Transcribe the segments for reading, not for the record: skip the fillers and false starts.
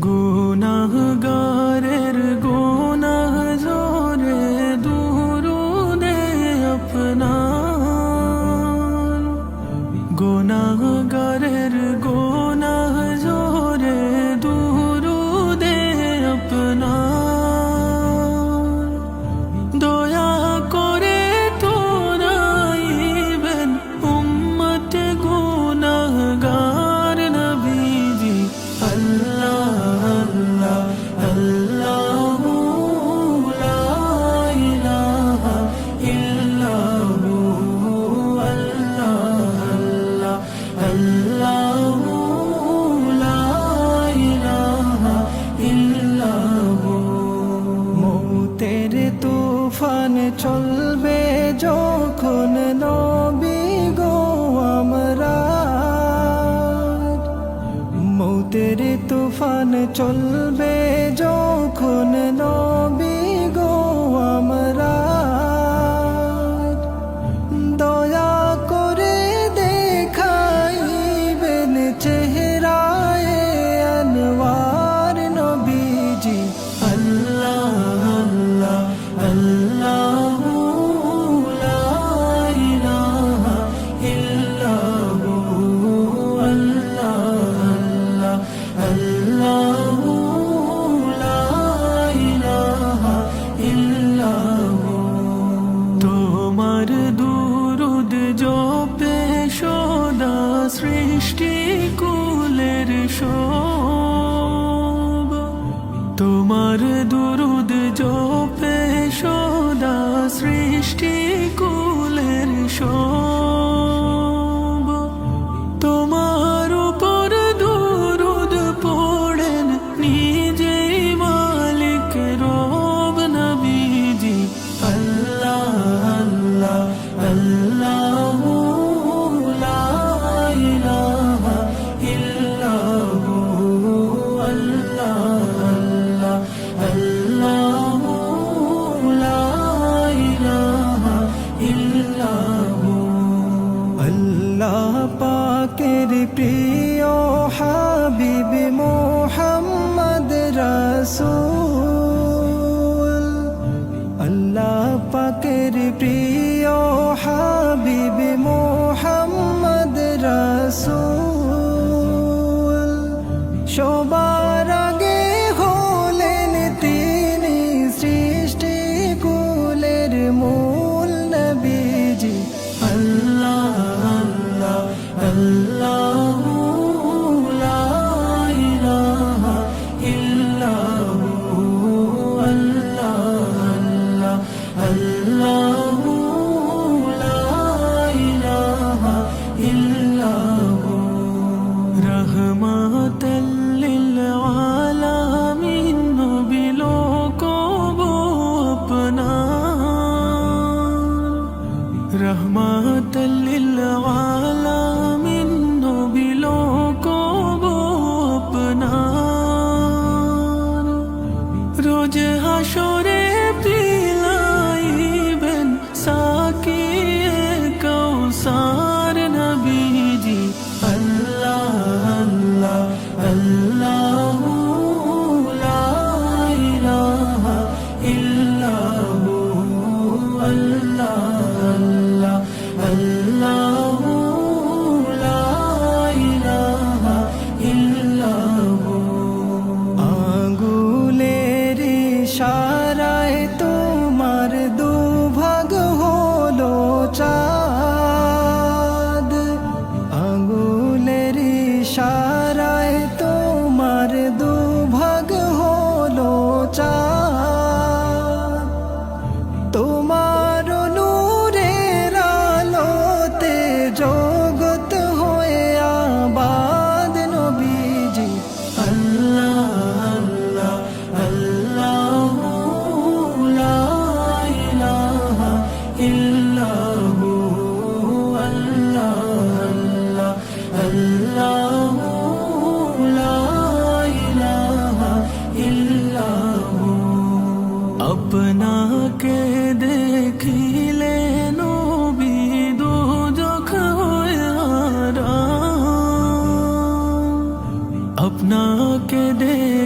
গুনাহগারের গুনাহ জোরে দুরুদে আপনার, গুনাহগারের গুনাহ জোরে দুরুদে আপনার। দয়া করে তোরাইবেন উম্মত গুনাহগার নবীজি। আল্লাহ আল্লাহ লা ইলাহা ইল্লাহু, আল্লাহ আল্লাহ লা ইলাহা ইল্লাহু। মৌতের তুফান চলবে যখন নবী গো আমরা, মৌতের তুফান চলবে যখন নবী গো আমরা। দয়া করে দেখাইবেন চেহারায়ে আনওয়ার নবীজি। আল্লাহ আল্লাহ লা ইলাহা ইল্লাহু, আল্লাহ আল্লাহ লা ইলাহা ইল্লাহু। তোমার দুরুদ জপে সদা সৃষ্টি কুলের সব, তোমার দুরুদ জপে সদা সৃষ্টি কুলের সব। তোমার উপর দুরুদ পড়েন নিজেই মালিক রব নবীজি। আল্লাহ আল্লাহ লা ইলাহা ইল্লাহু, আল্লাহ আল্লাহ লা ইলাহা ইল্লাহু। আল্লাহ পাকের প্রিয় হাবিব মুহাম্মদ রাসূল, আল্লাহ পাকের প্রিয় হাবিব মুহাম্মদ রাসূল। সবার আগে হলেন তিনি সৃষ্টি কুলের মূল নবীজি। আল্লাহ আল্লাহ লা ইলাহা ইল্লাহু,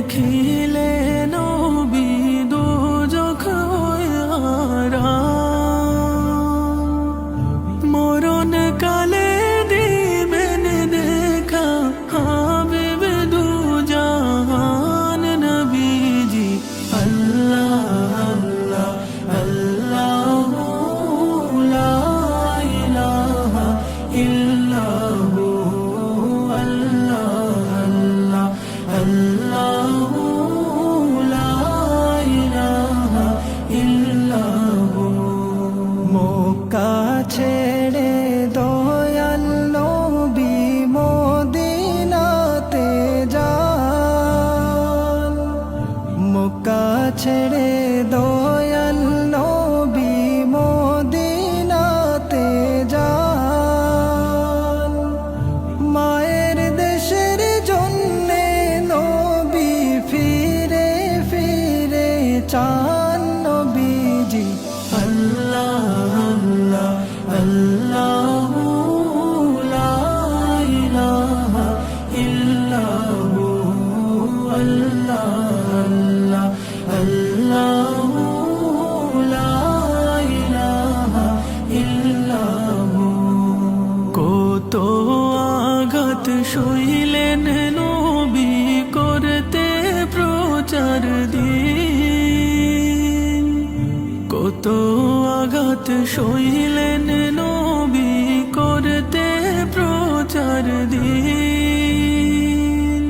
দেখিলে নবী দোজখ হয়ে হারাম। মরণ কালে দিবেন দেখা হাবিব দু জাহান নবীজি। আল্লাহ আল্লাহ আল্লাহু লা ইলাহা ইল্লাহু আল্লাহ আল্লাহ আল্লাহু লা ইলাহা ইল্লাহু। মক্কা ছেড়ে দয়াল নবী মদিনাতে যান। মক্কা ছেড়ে দয়াল নবী মদিনাতে যান। মায়ের দেশের জন্যে নবী ফিরে ফিরে চান নবীজি। আল্লাহ আল্লাহ আল্লাহু লা ইলাহা ইল্লাহু আল্লাহ আল্লাহ আল্লাহু লা ইলাহা ইল্লাহু। কত আঘাত সইলেন নবী করতে প্রচার দিন। কত আঘাত সইলেন নবী করতে প্রচার দিন।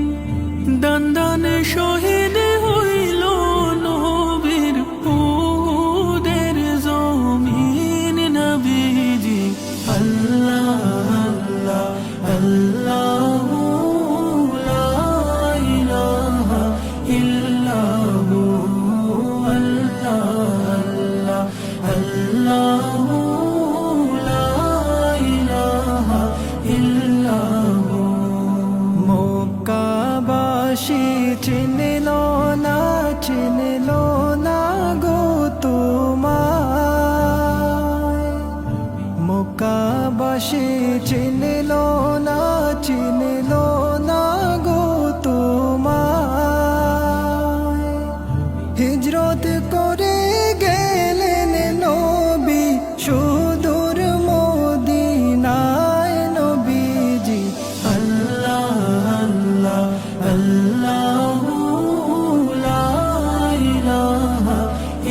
দান দান শহীদ হইল নবীর উহুদের জমিন নবীজি। আল্লাহ আল্লাহ আল্লাহু লা ইলাহা ইল্লাহু আল্লাহ আল্লাহ আল্লাহু লা ইলাহা ইল্লাহু। মক্কাবাসী চিনল না চিনল না গো তোমায়। মক্কাবাসী চিনল না চিনল না গো তোমায়। হিজরত করে গেলেন নবী সুদূর মদিনায় নবীজি। আল্লাহ আল্লাহ আল্লাহু লা ইলাহা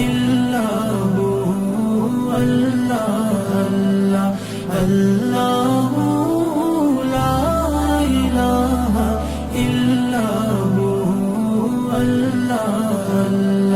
ইল্লাহু আল্লাহ আল্লাহ আল্লাহু লা ইলাহা ইল্লাহু আল্লাহ আল্লাহ।